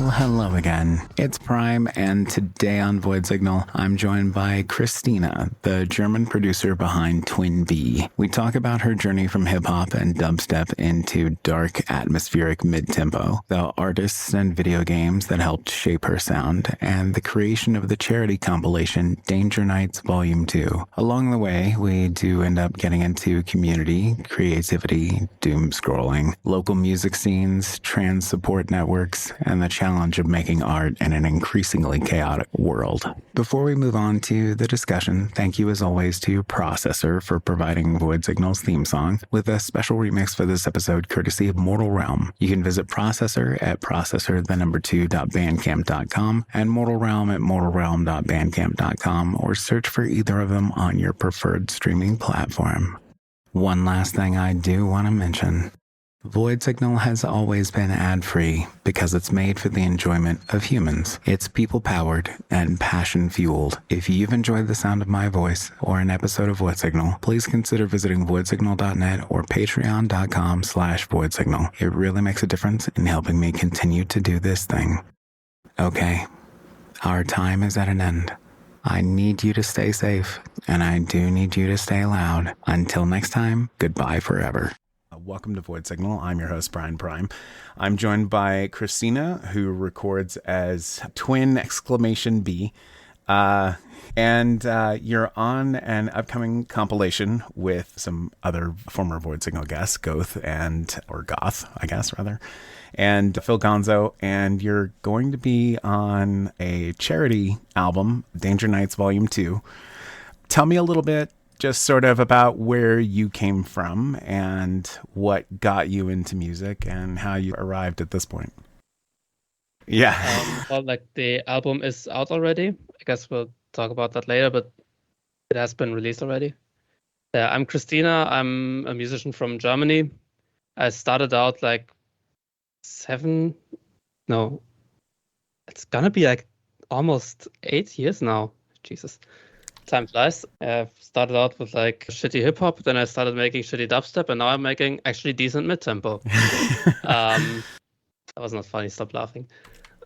Well, hello again. It's Prime, and today on Void Signal, I'm joined by Christina, the German producer behind Twyn. We talk about her journey from hip-hop and dubstep into dark, atmospheric mid-tempo, the artists and video games that helped shape her sound, and the creation of the charity compilation Danger Nights Volume 2. Along the way, we do end up getting into community, creativity, doom scrolling, local music scenes, trans support networks, and the challenge of making art in an increasingly chaotic world. Before we move on to the discussion, thank you as always to Processor for providing Void Signal's theme song, with a special remix for this episode courtesy of Mortal Realm. You can visit Processor at processor2.bandcamp.com and Mortal Realm at mortalrealm.bandcamp.com, or search for either of them on your preferred streaming platform. One last thing I do want to mention. Void Signal has always been ad-free because it's made for the enjoyment of humans. It's people-powered and passion-fueled. If you've enjoyed the sound of my voice or an episode of Void Signal, please consider visiting voidsignal.net or patreon.com/voidsignal. It really makes a difference in helping me continue to do this thing. Okay, our time is at an end. I need you to stay safe, and I do need you to stay loud. Until next time, goodbye forever. Welcome to Void Signal. I'm your host, Brian Prime. I'm joined by Christina, who records as Twyn _B. And you're on an upcoming compilation with some other former Void Signal guests, Goth, I guess, rather, and Phil Gonzo. And you're going to be on a charity album, Danger Nights Volume 2. Tell me a little bit just sort of about where you came from and what got you into music and how you arrived at this point. Yeah. Well, like the album is out already. I guess we'll talk about that later, but it has been released already. I'm Christina. I'm a musician from Germany. I started out like it's gonna be like almost 8 years now. Jesus. Time flies. I started out with like shitty hip hop, then I started making shitty dubstep, and now I'm making actually decent mid tempo. That was not funny. Stop laughing.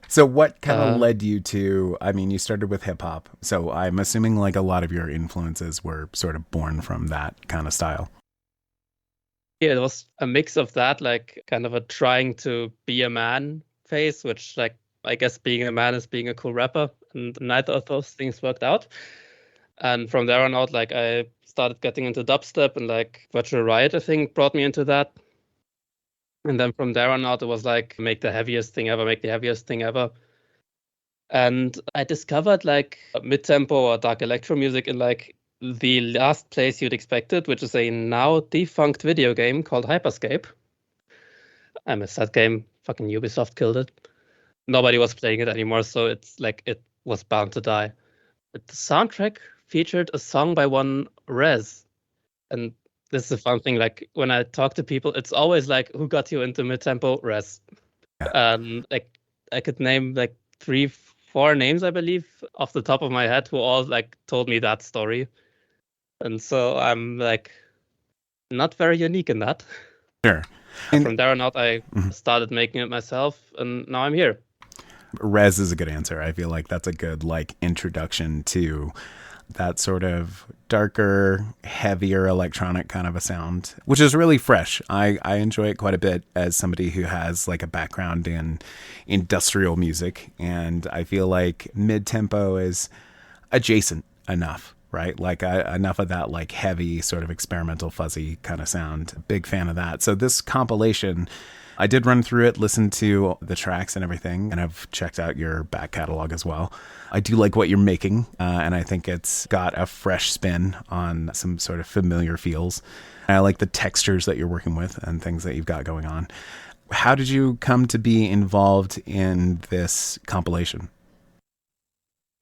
So what kind of led you to? I mean, you started with hip hop, so I'm assuming like a lot of your influences were sort of born from that kind of style. Yeah, it was a mix of that, like kind of a trying to be a man phase, which like I guess being a man is being a cool rapper, and neither of those things worked out. And from there on out, like I started getting into dubstep, and like Virtual Riot, I think, brought me into that. And then from there on out, it was like make the heaviest thing ever. And I discovered like mid-tempo or dark electro music in like the last place you'd expect it, which is a now defunct video game called Hyperscape. I miss that game. Fucking Ubisoft killed it. Nobody was playing it anymore, so it's like it was bound to die. But the soundtrack featured a song by one Rezz. And this is a fun thing, like when I talk to people, it's always like, who got you into mid-tempo? Rezz. Like I could name like 3-4 names, I believe, off the top of my head, who all like told me that story. And so I'm like not very unique in that. Sure. And from there on out, I started making it myself, and now I'm here. Rezz is a good answer. I feel like that's a good like introduction to that sort of darker, heavier electronic kind of a sound, which is really fresh. I enjoy it quite a bit as somebody who has like a background in industrial music, and I feel like mid-tempo is adjacent enough, right? Like enough of that like heavy sort of experimental fuzzy kind of sound. Big fan of that. So this compilation, I did run through it, listen to the tracks and everything, and I've checked out your back catalog as well. I do like what you're making, and I think it's got a fresh spin on some sort of familiar feels. I like the textures that you're working with and things that you've got going on. How did you come to be involved in this compilation?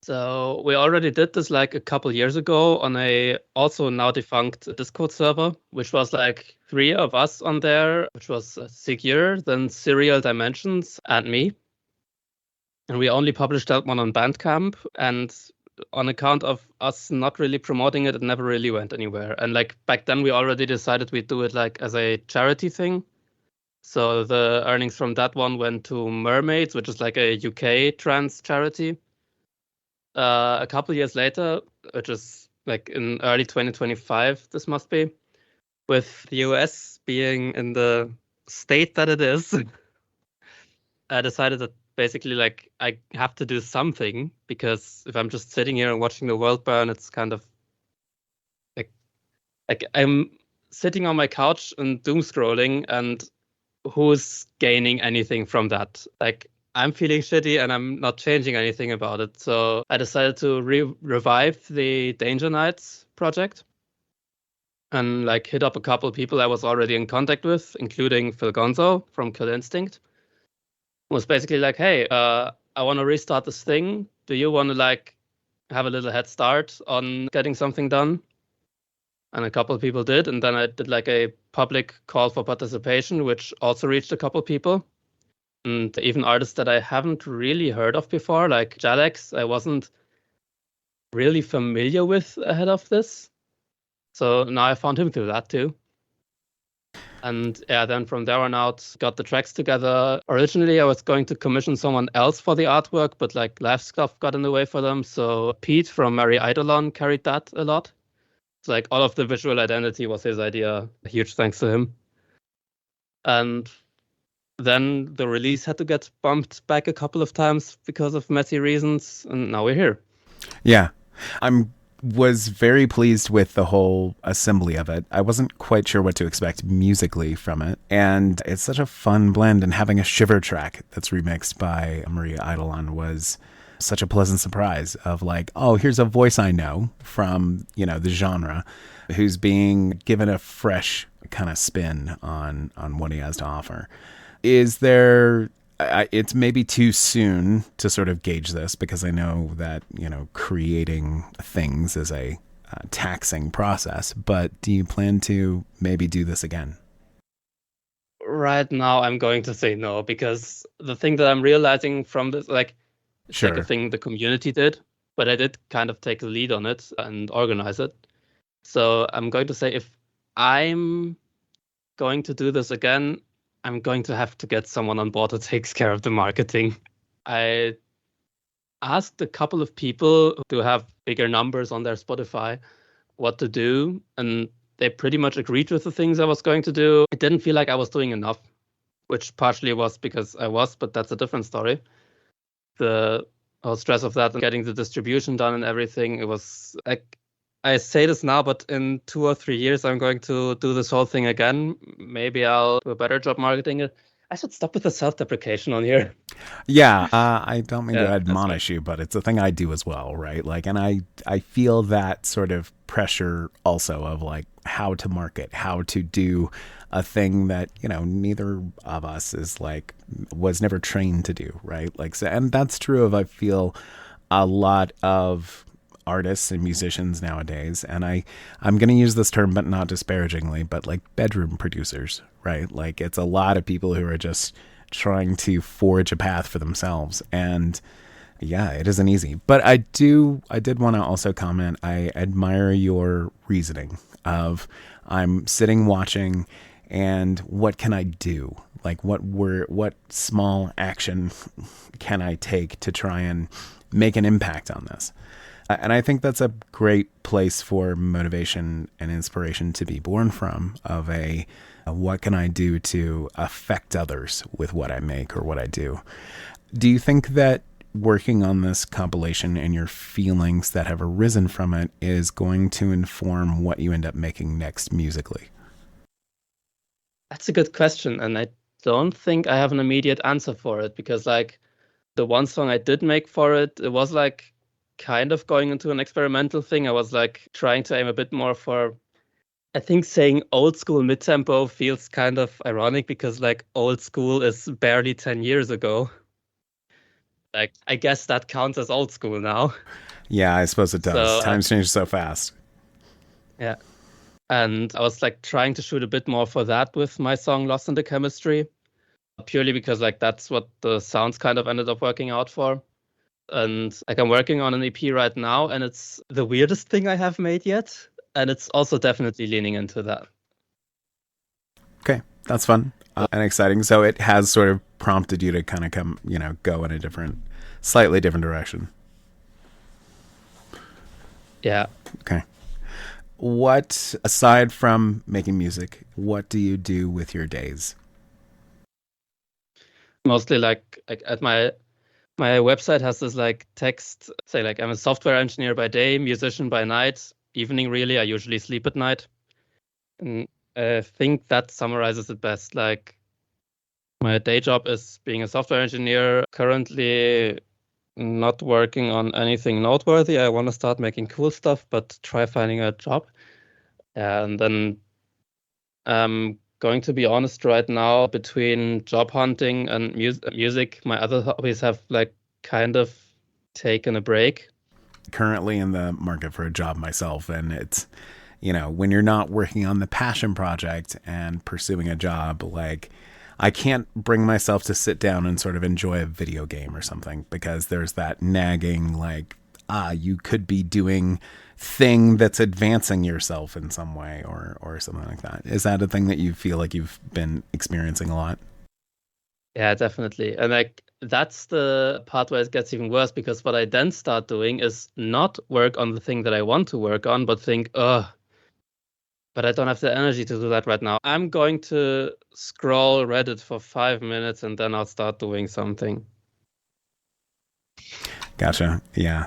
So we already did this like a couple years ago on a also now defunct Discord server, which was like 3 of us on there, which was Secure, then Serial Dimensions, and me. And we only published that one on Bandcamp, and on account of us not really promoting it, it never really went anywhere. And like back then we already decided we'd do it like as a charity thing. So the earnings from that one went to Mermaids, which is like a UK trans charity. A couple years later, which is like in early 2025, this must be, with the US being in the state that it is, I decided that basically like I have to do something, because if I'm just sitting here and watching the world burn, it's kind of like I'm sitting on my couch and doom scrolling, and who's gaining anything from that? Like, I'm feeling shitty and I'm not changing anything about it. So I decided to revive the Danger Knights project and like hit up a couple people I was already in contact with, including Phil Gonzo from Kill Instinct. It was basically like, hey, I want to restart this thing. Do you want to like have a little head start on getting something done? And a couple of people did. And then I did like a public call for participation, which also reached a couple of people. And even artists that I haven't really heard of before, like Jalex, I wasn't really familiar with ahead of this. So now I found him through that too. And yeah, then from there on out, got the tracks together. Originally, I was going to commission someone else for the artwork, but like life stuff got in the way for them. So Pete from Mary Eidolon carried that a lot. So like all of the visual identity was his idea. Huge thanks to him. And then the release had to get bumped back a couple of times because of messy reasons, and now we're here. Yeah. Was very pleased with the whole assembly of it. I wasn't quite sure what to expect musically from it. And it's such a fun blend, and having a Shiver track that's remixed by Maria Eidolon was such a pleasant surprise of like, oh, here's a voice I know from, the genre, who's being given a fresh kind of spin on what he has to offer. Is there, it's maybe too soon to sort of gauge this, because I know that, creating things is a taxing process, but do you plan to maybe do this again? Right now, I'm going to say no, because the thing that I'm realizing from this, like, it's like a thing the community did, but I did kind of take the lead on it and organize it. So I'm going to say, if I'm going to do this again, I'm going to have to get someone on board who takes care of the marketing. I asked a couple of people who have bigger numbers on their Spotify what to do, and they pretty much agreed with the things I was going to do. It didn't feel like I was doing enough, which partially was because I was, but that's a different story. The whole stress of that and getting the distribution done and everything, it was like, I say this now, but in 2 or 3 years, I'm going to do this whole thing again. Maybe I'll do a better job marketing it. I should stop with the self-deprecation on here. Yeah, I don't mean to admonish you, but it's a thing I do as well, right? Like, and I feel that sort of pressure also of like how to market, how to do a thing that, neither of us was never trained to do, right? Like, so, and that's true of, I feel, a lot of artists and musicians nowadays. And I'm going to use this term, but not disparagingly, but like bedroom producers, right? Like, it's a lot of people who are just trying to forge a path for themselves. And yeah, it isn't easy. But I did want to also comment, I admire your reasoning of, I'm sitting watching, and what can I do? Like, what small action can I take to try and make an impact on this? And I think that's a great place for motivation and inspiration to be born from, of what can I do to affect others with what I make or what I do? Do you think that working on this compilation and your feelings that have arisen from it is going to inform what you end up making next musically? That's a good question, and I don't think I have an immediate answer for it, because like the one song I did make for it, it was like kind of going into an experimental thing. I was like trying to aim a bit more for, I think saying old school mid-tempo feels kind of ironic, because like old school is barely 10 years ago. Like, I guess that counts as old school now. Yeah, I suppose it does. So, times change so fast. Yeah. And I was like trying to shoot a bit more for that with my song Lost in the Chemistry, purely because like that's what the sounds kind of ended up working out for. And like I'm working on an EP right now, and it's the weirdest thing I have made yet. And it's also definitely leaning into that. Okay. That's fun and exciting. So it has sort of prompted you to kind of come, go in a slightly different direction. Yeah. Okay. What, aside from making music, what do you do with your days? Mostly like at my website has this like text, say like I'm a software engineer by day, musician by night, evening really. I usually sleep at night. And I think that summarizes it best. Like my day job is being a software engineer, currently not working on anything noteworthy. I want to start making cool stuff, but try finding a job. And then going to be honest right now, between job hunting and music, my other hobbies have like kind of taken a break. Currently in the market for a job myself, and it's, when you're not working on the passion project and pursuing a job, like I can't bring myself to sit down and sort of enjoy a video game or something, because there's that nagging like, you could be doing thing that's advancing yourself in some way or something like that. Is that a thing that you feel like you've been experiencing a lot? Yeah, definitely. And like that's the part where it gets even worse, because what I then start doing is not work on the thing that I want to work on, but think, but I don't have the energy to do that right now. I'm going to scroll Reddit for 5 minutes and then I'll start doing something. Gotcha. Yeah.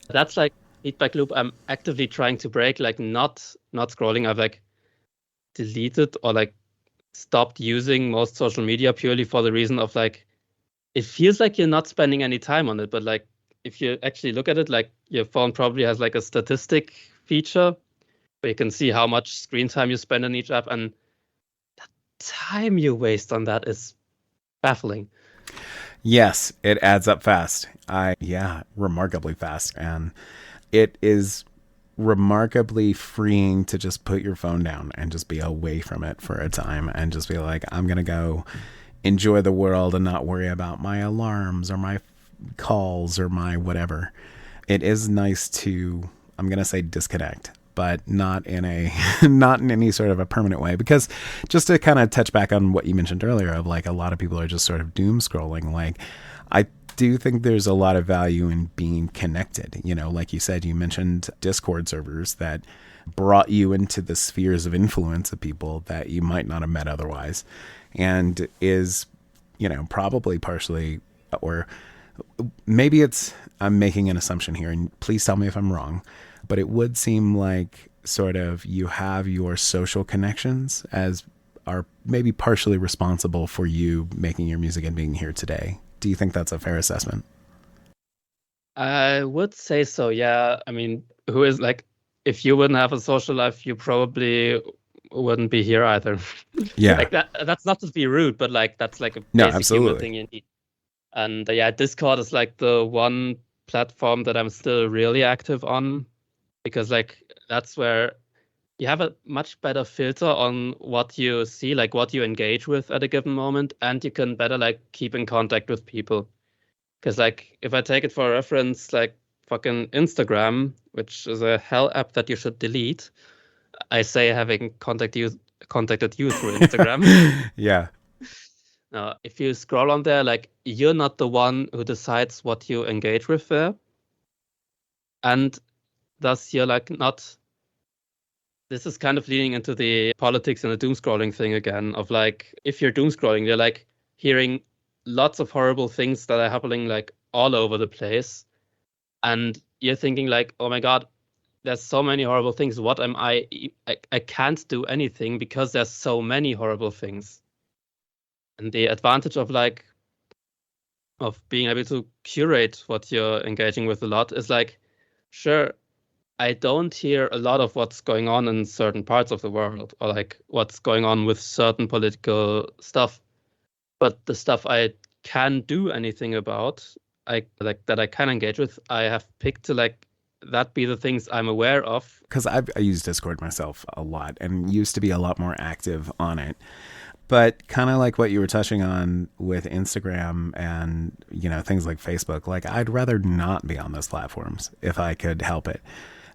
That's like feedback loop I'm actively trying to break, like not scrolling. I've like deleted or like stopped using most social media purely for the reason of like, it feels like you're not spending any time on it, but like if you actually look at it, like your phone probably has like a statistic feature where you can see how much screen time you spend on each app, and the time you waste on that is baffling. Yes, it adds up fast. Remarkably fast. And it is remarkably freeing to just put your phone down and just be away from it for a time and just be like, I'm going to go enjoy the world and not worry about my alarms or my calls or my whatever. It is nice to, I'm going to say disconnect, but not in any sort of a permanent way, because just to kind of touch back on what you mentioned earlier of like a lot of people are just sort of doom scrolling. Like I do think there's a lot of value in being connected. Like you said, you mentioned Discord servers that brought you into the spheres of influence of people that you might not have met otherwise, and is, probably partially, or maybe I'm making an assumption here and please tell me if I'm wrong, but it would seem like sort of you have your social connections as are maybe partially responsible for you making your music and being here today. Do you think that's a fair assessment? I would say so, yeah. I mean, who is like, if you wouldn't have a social life, you probably wouldn't be here either. Yeah. Like that's not to be rude, but like that's like a No, basic human absolutely. thing you need. And yeah, Discord is like the one platform that I'm still really active on, because like that's where you have a much better filter on what you see, like what you engage with at a given moment, and you can better like keep in contact with people. Because like if I take it for a reference, like fucking Instagram, which is a hell app that you should delete, I say having contacted you through Instagram. Yeah. Now, if you scroll on there, like you're not the one who decides what you engage with there, and thus you're like not. This is kind of leading into the politics and the doom scrolling thing again. Of like, if you're doom scrolling, you're like hearing lots of horrible things that are happening like all over the place, and you're thinking like, oh my god, there's so many horrible things. What am I can't do anything because there's so many horrible things. And the advantage of like of being able to curate what you're engaging with a lot is like, sure, I don't hear a lot of what's going on in certain parts of the world or like what's going on with certain political stuff, but the stuff I can do anything about, I like that I can engage with, I have picked to like that be the things I'm aware of. Because I use Discord myself a lot and used to be a lot more active on it. But kind of like what you were touching on with Instagram and, things like Facebook, like I'd rather not be on those platforms if I could help it.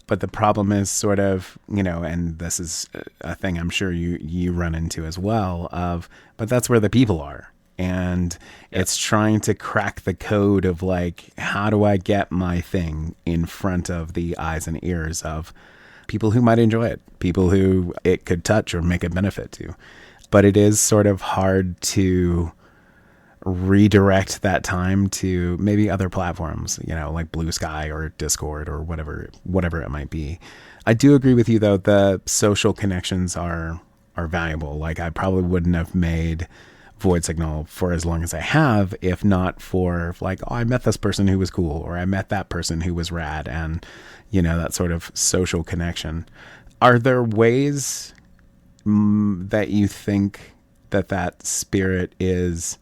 But the problem is sort of, and this is a thing I'm sure you run into as well but that's where the people are. And it's trying to crack the code of like, how do I get my thing in front of the eyes and ears of people who might enjoy it, people who it could touch or make a benefit to. But it is sort of hard to redirect that time to maybe other platforms, like Blue Sky or Discord or whatever it might be. I do agree with you though, the social connections are valuable. Like I probably wouldn't have made Void Signal for as long as I have if not for like, oh, I met this person who was cool, or I met that person who was rad, and that sort of social connection. Are there ways that you think that spirit is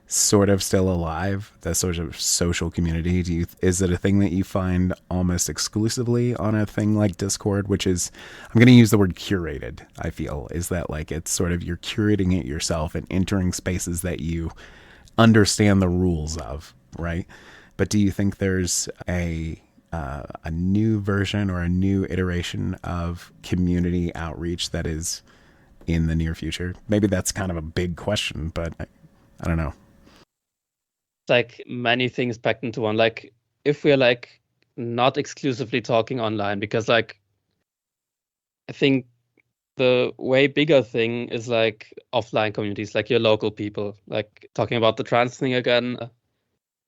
sort of still alive, the sort of social community? Is it a thing that you find almost exclusively on a thing like Discord, which is, I'm going to use the word curated, I feel, is that like it's sort of you're curating it yourself and entering spaces that you understand the rules of, right? But do you think there's a new version or a new iteration of community outreach that is in the near future? Maybe that's kind of a big question, but I don't know. Like many things packed into one. Like if we're like not exclusively talking online, because like I think the way bigger thing is like offline communities, like your local people. Like talking about the trans thing again,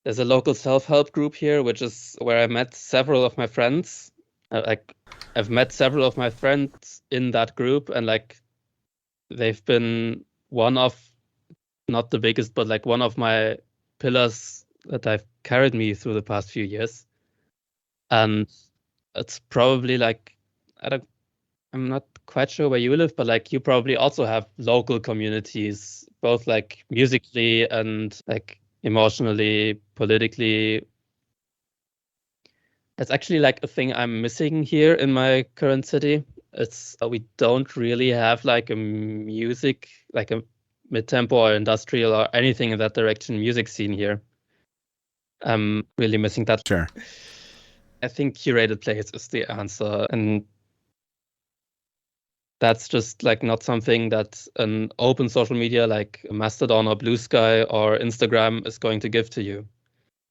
there's a local self-help group here, which is where I met several of my friends. Like I've met several of my friends in that group, and like they've been one of, not the biggest, but like one of my pillars that have carried me through the past few years. And it's probably like, I'm not quite sure where you live, but like you probably also have local communities, both like musically and like emotionally, politically. It's actually like a thing I'm missing here in my current city. It's we don't really have like a music, like a mid-tempo or industrial or anything in that direction music scene here. I'm really missing that. Sure. I think curated plays is the answer, and that's just like not something that an open social media like Mastodon or Blue Sky or Instagram is going to give to you.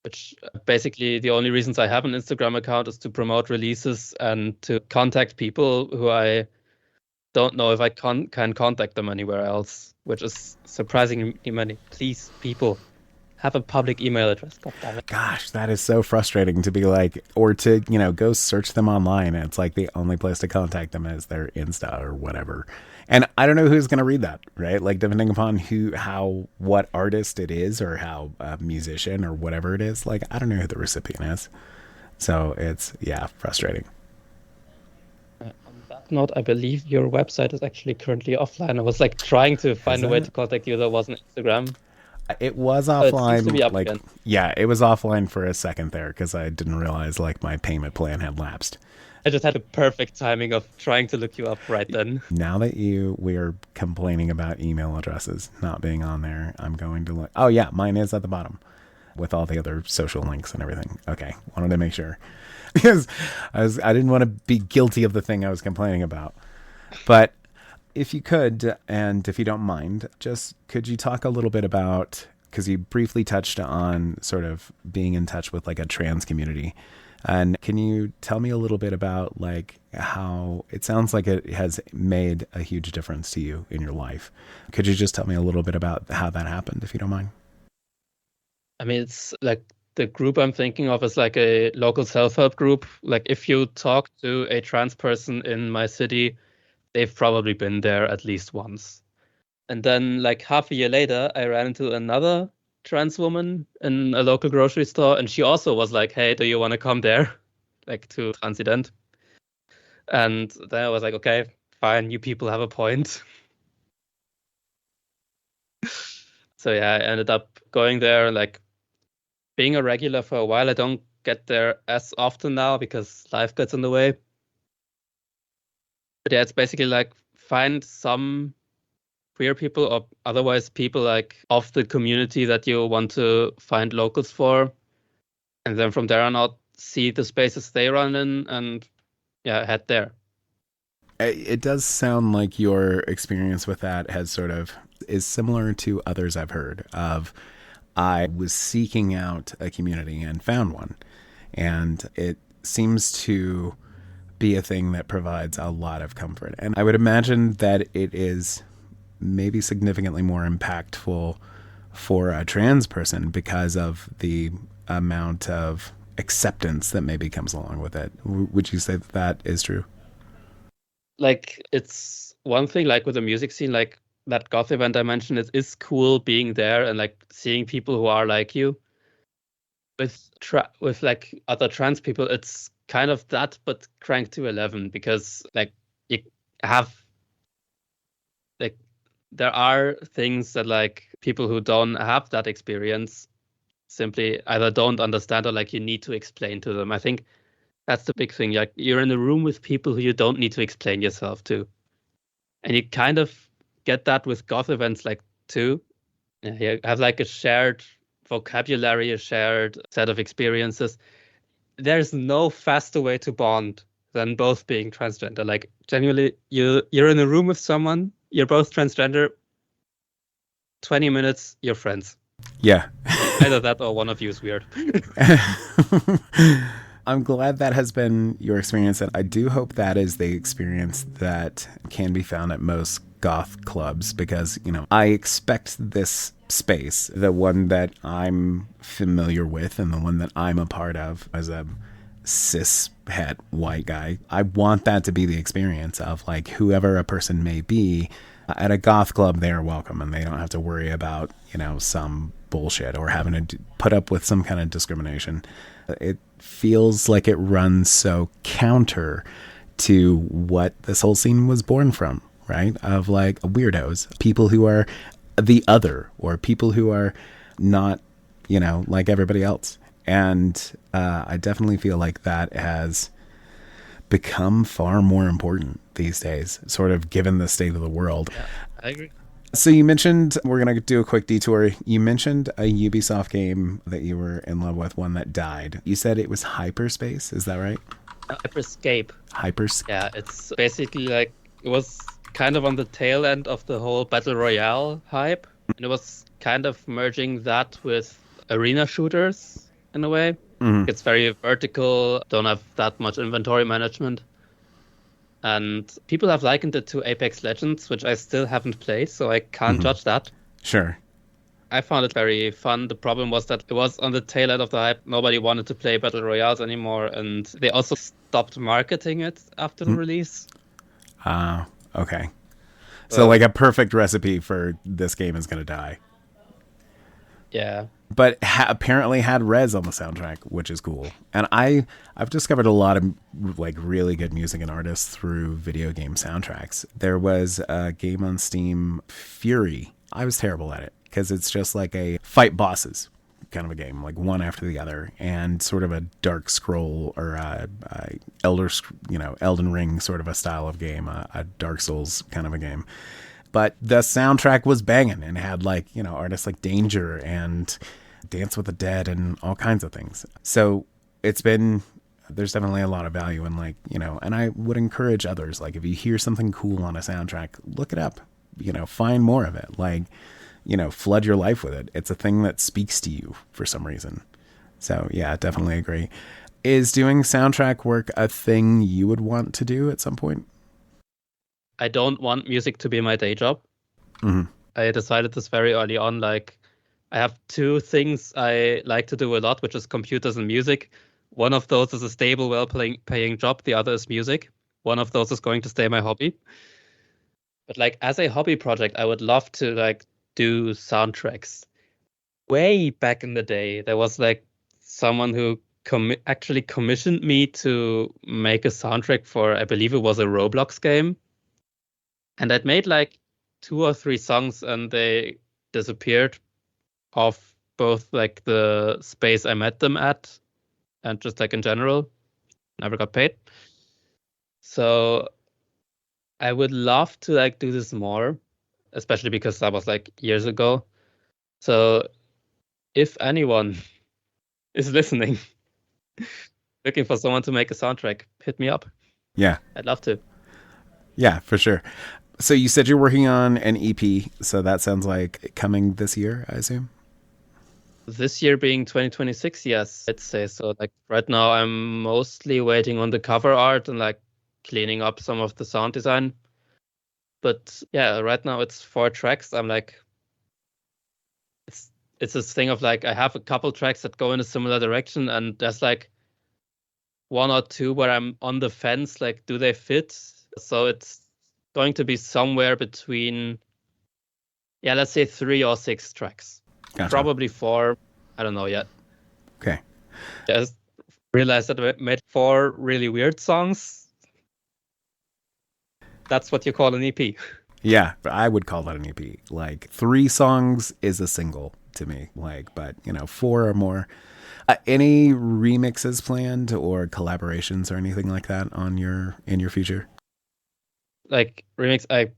Which basically the only reasons I have an Instagram account is to promote releases and to contact people who I don't know if I can contact them anywhere else, which is surprisingly many. Please, people, have a public email address. God damn it. Gosh, that is so frustrating to be like, or to, go search them online. And it's like the only place to contact them is their Insta or whatever. And I don't know who's going to read that, right? Like depending upon what artist it is or how a musician or whatever it is, like, I don't know who the recipient is. So it's, frustrating. On that note, I believe your website is actually currently offline. I was like trying to find a way to contact you that wasn't Instagram. It was offline. It seems to be up again. It was offline for a second there because I didn't realize like my payment plan had lapsed. I just had the perfect timing of trying to look you up right then. Now that we're complaining about email addresses not being on there, I'm going to look. Oh yeah, mine is at the bottom with all the other social links and everything. Okay, wanted to make sure because I didn't want to be guilty of the thing I was complaining about. But if you could, and if you don't mind, just could you talk a little bit about, because you briefly touched on sort of being in touch with like a trans community. And can you tell me a little bit about like how it sounds like it has made a huge difference to you in your life? Could you just tell me a little bit about how that happened, if you don't mind? I mean, it's like the group I'm thinking of is like a local self-help group. Like if you talk to a trans person in my city, they've probably been there at least once. And then like half a year later, I ran into another trans woman in a local grocery store, and she also was like, hey, do you want to come there? Like to Transident. And then I was like, okay, fine, you people have a point. So yeah, I ended up going there, like being a regular for a while. I don't get there as often now because life gets in the way. But yeah, it's basically like find some queer people or otherwise people like of the community that you want to find locals for. And then from there on out, see the spaces they run in and had there. It does sound like your experience with that has sort of is similar to others I've heard of. I was seeking out a community and found one, and it seems to be a thing that provides a lot of comfort. And I would imagine that it is maybe significantly more impactful for a trans person because of the amount of acceptance that maybe comes along with it. Would you say that is true? Like, it's one thing, like with the music scene, like that goth event I mentioned, it is cool being there and like seeing people who are like you. With like other trans people, it's kind of that, but cranked to 11, because like you have like there are things that like people who don't have that experience simply either don't understand, or like you need to explain to them. I think that's the big thing. Like, you're in a room with people who you don't need to explain yourself to. And you kind of get that with goth events like too. You have like a shared vocabulary, a shared set of experiences. There's no faster way to bond than both being transgender. Like, genuinely, you're in a room with someone, you're both transgender, 20 minutes, you're friends. Yeah. Either that or one of you is weird. I'm glad that has been your experience, and I do hope that is the experience that can be found at most goth clubs, because, you know, I expect this space, the one that I'm familiar with and the one that I'm a part of as a cis het white guy, I want that to be the experience of like whoever a person may be at a goth club. They are welcome and they don't have to worry about, you know, some bullshit or having to put up with some kind of discrimination. It feels like it runs so counter to what this whole scene was born from, right? Of like weirdos, people who are the other, or people who are not, you know, like everybody else. And I definitely feel like that has become far more important these days, sort of given the state of the world. Yeah, I agree. So you mentioned, we're going to do a quick detour. You mentioned a Ubisoft game that you were in love with, one that died. You said it was Hyperspace. Is that right? Hyperscape. Hyperscape. Yeah, it's basically like, it was kind of on the tail end of the whole Battle Royale hype. And it was kind of merging that with arena shooters in a way. Mm-hmm. It's very vertical, don't have that much inventory management. And people have likened it to Apex Legends, which I still haven't played, so I can't judge that. Sure. I found it very fun. The problem was that it was on the tail end of the hype. Nobody wanted to play Battle Royales anymore, and they also stopped marketing it after the release. Okay. So like a perfect recipe for this game is going to die. Yeah. But apparently had Rezz on the soundtrack, which is cool. And I've discovered a lot of like really good music and artists through video game soundtracks. There was a game on Steam, Fury. I was terrible at it because it's just like a fight bosses kind of a game, like one after the other, and sort of a dark scroll or Elden Ring sort of a style of game, a Dark Souls kind of a game. But the soundtrack was banging and had like, you know, artists like Danger and Dance with the Dead and all kinds of things. So there's definitely a lot of value in, like, you know, and I would encourage others, like, if you hear something cool on a soundtrack, look it up, you know, find more of it, like, you know, flood your life with it. It's a thing that speaks to you for some reason. So yeah, definitely agree. Is doing soundtrack work a thing you would want to do at some point? I don't want music to be my day job. Mm-hmm. I decided this very early on. Like, I have two things I like to do a lot, which is computers and music. One of those is a stable, well-paying job. The other is music. One of those is going to stay my hobby. But like, as a hobby project, I would love to like do soundtracks. Way back in the day, there was like someone who actually commissioned me to make a soundtrack for, I believe it was a Roblox game. And I'd made like 2 or 3 songs and they disappeared off both like the space I met them at and just like in general. Never got paid. So I would love to like do this more, especially because that was like years ago. So if anyone is listening, looking for someone to make a soundtrack, hit me up. Yeah. I'd love to. Yeah, for sure. So you said you're working on an EP, so that sounds like coming this year, I assume? This year being 2026, yes, I'd say so. Like right now, I'm mostly waiting on the cover art and like cleaning up some of the sound design. But yeah, right now it's 4 tracks. I'm like, it's this thing of like I have a couple tracks that go in a similar direction, and there's like 1 or 2 where I'm on the fence. Like, do they fit? So it's going to be somewhere between, yeah, let's say 3 or 6 tracks. Gotcha. Probably 4. I don't know yet. Okay. Just realized that I made 4 really weird songs. That's what you call an EP. Yeah, I would call that an EP. Like 3 songs is a single to me. Like, but 4 or more. Any remixes planned or collaborations or anything like that in your future? Like remix, I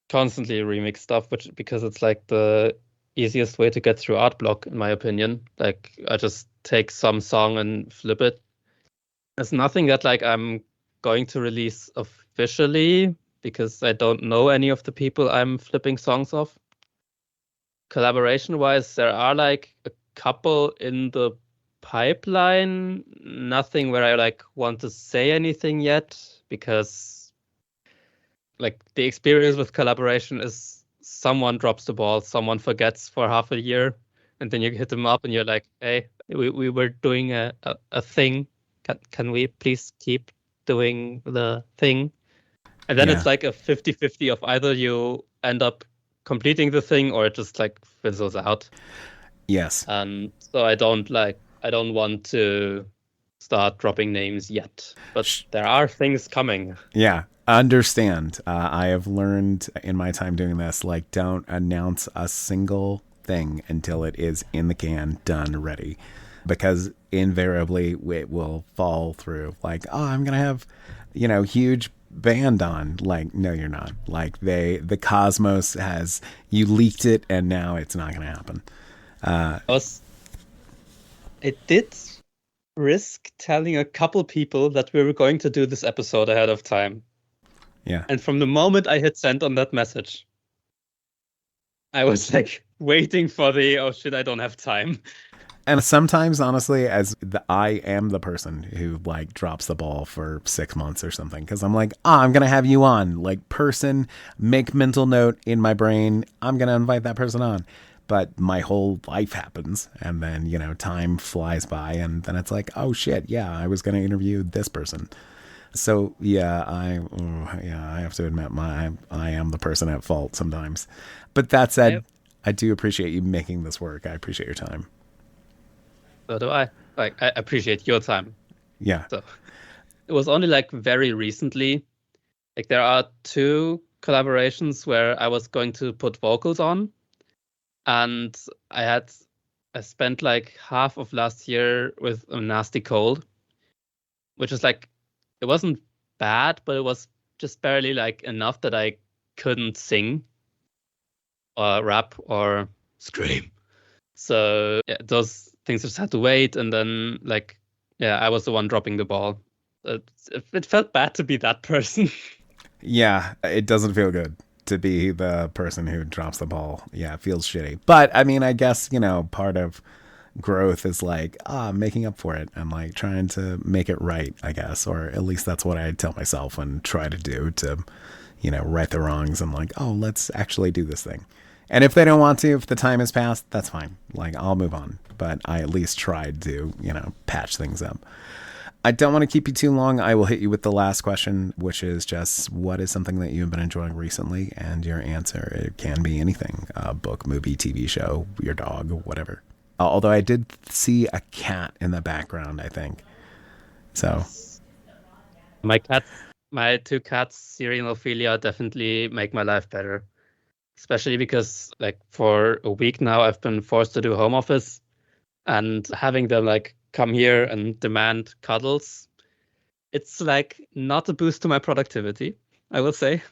constantly remix stuff, because it's like the easiest way to get through art block, in my opinion. Like I just take some song and flip it. There's nothing that like I'm going to release officially because I don't know any of the people I'm flipping songs of. Collaboration wise, there are like a couple in the pipeline. Nothing where I like want to say anything yet, because like the experience with collaboration is someone drops the ball, someone forgets for half a year, and then you hit them up and you're like, hey, we were doing a thing. Can we please keep doing the thing? And then Yeah. it's like a 50-50 of either you end up completing the thing or it just like fizzles out. Yes. And so I don't want to start dropping names yet, but there are things coming. Yeah. Understand. I have learned in my time doing this, like, don't announce a single thing until it is in the can, done, ready, because invariably it will fall through. Like, oh, I'm going to have, huge band on. Like, no, you're not. Like, the cosmos has, you leaked it and now it's not going to happen. I did risk telling a couple people that we were going to do this episode ahead of time. Yeah. And from the moment I hit send on that message, I was like waiting for oh shit, I don't have time. And sometimes, honestly, I am the person who like drops the ball for 6 months or something, because I'm like, I'm going to have you on, like, person, make mental note in my brain. I'm going to invite that person on. But my whole life happens, and then, time flies by, and then it's like, oh shit, yeah, I was going to interview this person. So yeah, I have to admit I am the person at fault sometimes. But that said, Yep. I do appreciate you making this work. I appreciate your time. So do I. Like, I appreciate your time. Yeah. So it was only like very recently. Like there are 2 collaborations where I was going to put vocals on, and I spent like half of last year with a nasty cold, which is like, it wasn't bad, but it was just barely like enough that I couldn't sing or rap or scream. So yeah, those things just had to wait. And then like, yeah, I was the one dropping the ball. It felt bad to be that person. Yeah, it doesn't feel good to be the person who drops the ball. Yeah, it feels shitty. But I mean, I guess, part of growth is like, making up for it and like trying to make it right, I guess, or at least that's what I tell myself and try to do to, right the wrongs. And like, oh, let's actually do this thing. And if they don't want to, if the time has passed, that's fine. Like, I'll move on. But I at least tried to, patch things up. I don't want to keep you too long. I will hit you with the last question, which is just, what is something that you've been enjoying recently? And your answer, it can be anything. A book, movie, TV show, your dog, whatever. Although I did see a cat in the background, I think. So. My 2 cats, Siri and Ophelia, definitely make my life better. Especially because like for a week now, I've been forced to do home office, and having them like come here and demand cuddles, it's like not a boost to my productivity, I will say.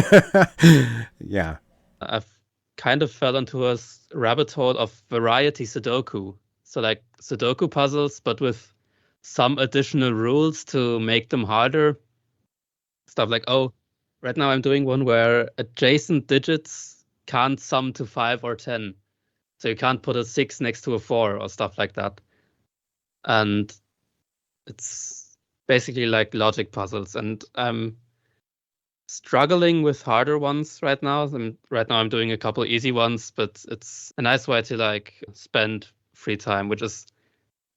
Yeah. I've kind of fell into a rabbit hole of variety Sudoku. So like Sudoku puzzles, but with some additional rules to make them harder. stuff like, oh, right now I'm doing one where adjacent digits can't sum to 5 or 10. So you can't put a 6 next to a 4 or stuff like that. And it's basically like logic puzzles. And I'm struggling with harder ones right now. I'm doing a couple easy ones, but it's a nice way to like spend free time, which is,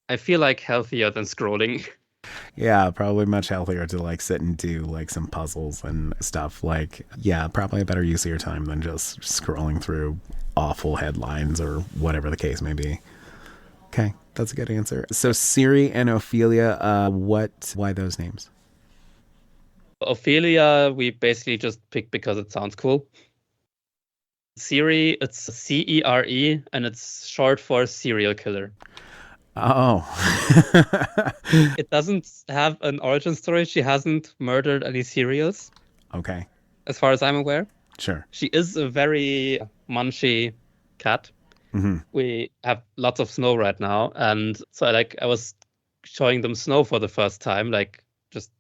I feel like, healthier than scrolling. Yeah, probably much healthier to like sit and do like some puzzles and stuff. Like, yeah, probably a better use of your time than just scrolling through awful headlines or whatever the case may be. Okay, that's a good answer. So Siri and Ophelia, why those names? Ophelia, we basically just picked because it sounds cool. Siri, it's CERE, and it's short for serial killer. Oh. It doesn't have an origin story. She hasn't murdered any serials. Okay. As far as I'm aware. Sure. She is a very munchy cat. Mm-hmm. We have lots of snow right now. And so I was showing them snow for the first time, like just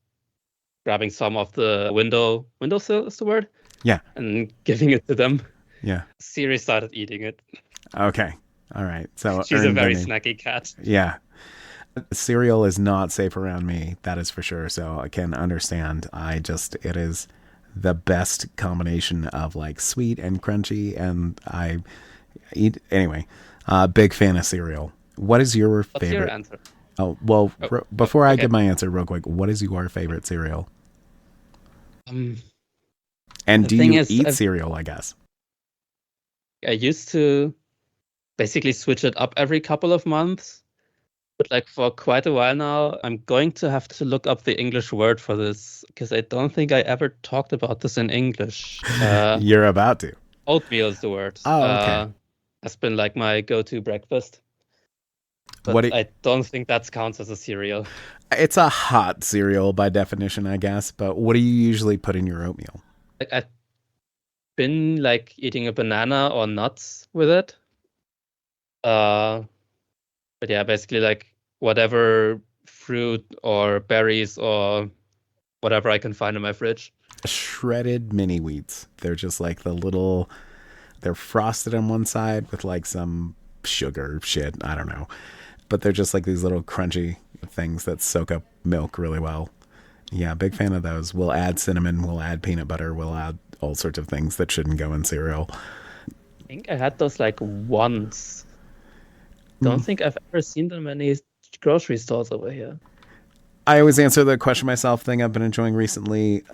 grabbing some of the windowsill is the word? Yeah. And giving it to them. Yeah. Siri started eating it. Okay. All right. So she's a very snacky cat. Yeah. Cereal is not safe around me. That is for sure. So I can understand. It is the best combination of like sweet and crunchy. And I eat anyway. Big fan of cereal. What is your favorite? What's your answer? Oh, well, before I give my answer real quick, what is your favorite cereal? And do you eat cereal, I guess? I used to basically switch it up every couple of months. But like for quite a while now, I'm going to have to look up the English word for this because I don't think I ever talked about this in English. You're about to. Oatmeal is the word. Oh, okay. That's been like my go-to breakfast. But I don't think that counts as a cereal. It's a hot cereal by definition, I guess. But what do you usually put in your oatmeal? Like I've been like eating a banana or nuts with it. But yeah, basically like whatever fruit or berries or whatever I can find in my fridge. Shredded mini wheats. They're just like they're frosted on one side with like some sugar shit. I don't know. But they're just like these little crunchy things that soak up milk really well. Yeah, big fan of those. We'll add cinnamon, we'll add peanut butter, we'll add all sorts of things that shouldn't go in cereal. I think I had those like once. Don't think I've ever seen them in any grocery stores over here. I always answer the question myself thing I've been enjoying recently.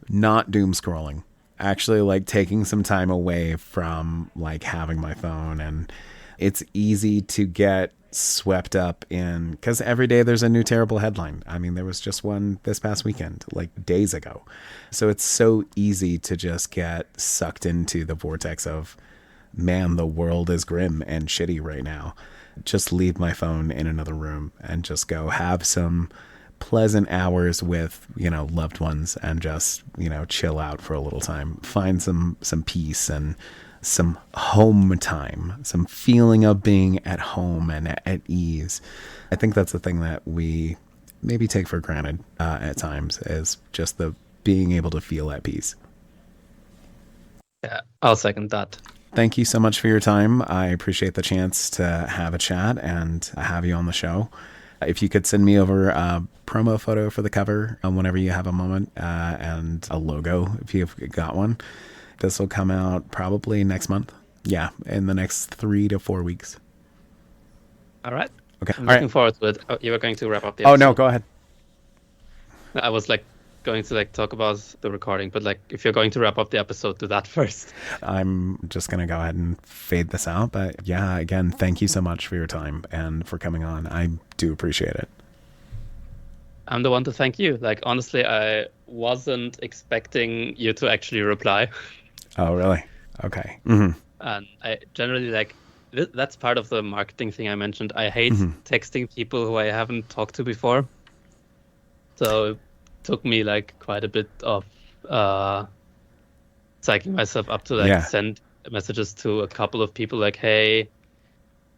Not doom scrolling. Actually like taking some time away from like having my phone, and it's easy to get swept up in because every day there's a new terrible headline. I mean, there was just one this past weekend, like days ago. So it's so easy to just get sucked into the vortex of, man, the world is grim and shitty right now. Just leave my phone in another room and just go have some pleasant hours with, loved ones and just, chill out for a little time. Find some peace and some home time, some feeling of being at home and at ease. I think that's the thing that we maybe take for granted at times, is just the being able to feel at peace. Yeah, I'll second that. Thank you so much for your time. I appreciate the chance to have a chat and have you on the show. If you could send me over a promo photo for the cover whenever you have a moment, and a logo if you've got one. This will come out probably next month. Yeah, in the next 3 to 4 weeks. All right. Okay. I'm looking forward to it. Oh, you were going to wrap up the episode. Oh, no, go ahead. I was going to talk about the recording, but if you're going to wrap up the episode, do that first. I'm just going to go ahead and fade this out. But yeah, again, thank you so much for your time and for coming on. I do appreciate it. I'm the one to thank you. Honestly, I wasn't expecting you to actually reply. Oh, really? Okay. Mm-hmm. And I generally that's part of the marketing thing I mentioned. I hate texting people who I haven't talked to before. So it took me quite a bit of psyching myself up to send messages to a couple of people hey,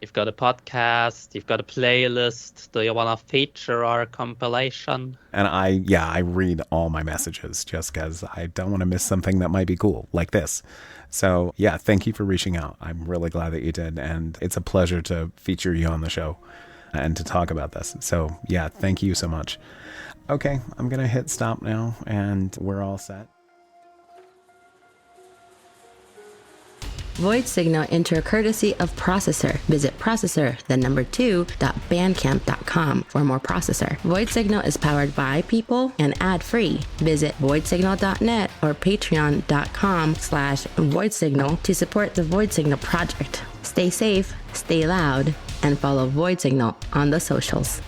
You've got a podcast, you've got a playlist. Do you want to feature our compilation? And I read all my messages just because I don't want to miss something that might be cool, like this. So yeah, thank you for reaching out. I'm really glad that you did. And it's a pleasure to feature you on the show and to talk about this. So yeah, thank you so much. Okay, I'm going to hit stop now and we're all set. Void Signal enter courtesy of Processor. Visit processor2.bandcamp.com for more Processor. Void Signal is powered by people and ad-free. Visit voidsignal.net or patreon.com/voidsignal to support the Void Signal project. Stay safe, stay loud, and follow Void Signal on the socials.